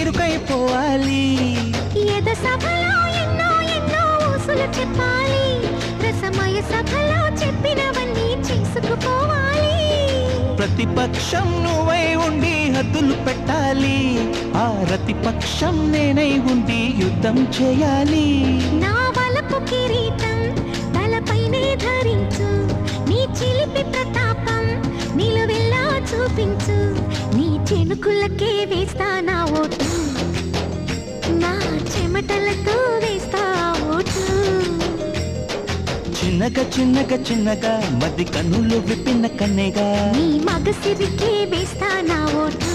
ఇరుకైపోవాలి. ఎద సభలో ఎన్నో ఎన్నో ఊసులు చెప్పాలి, రసమయ సభలో చెప్పినవన్నీ చేసుకుపోవాలి. ప్రతిపక్షం నువ్వై ఉండి హద్దులు పెట్టాలి, ఆ ప్రతిపక్షం నేనై ఉండి యుద్ధం చేయాలి. నా వలపు కిరీటం తలపైనే ధరించు, నీ చిలిపి ప్రతాపం నిలువెల్లా చూపించు, నీ చెనుకులకే వేస్తా నా ఓటు, నా చెమటలతో వేస్తా ఓటు. చిన్నగా చిన్నగా చిన్నగా మది కన్నులు విప్పిన కన్నెగా, నీ మగసిరికే వేస్తా నా ఓటు.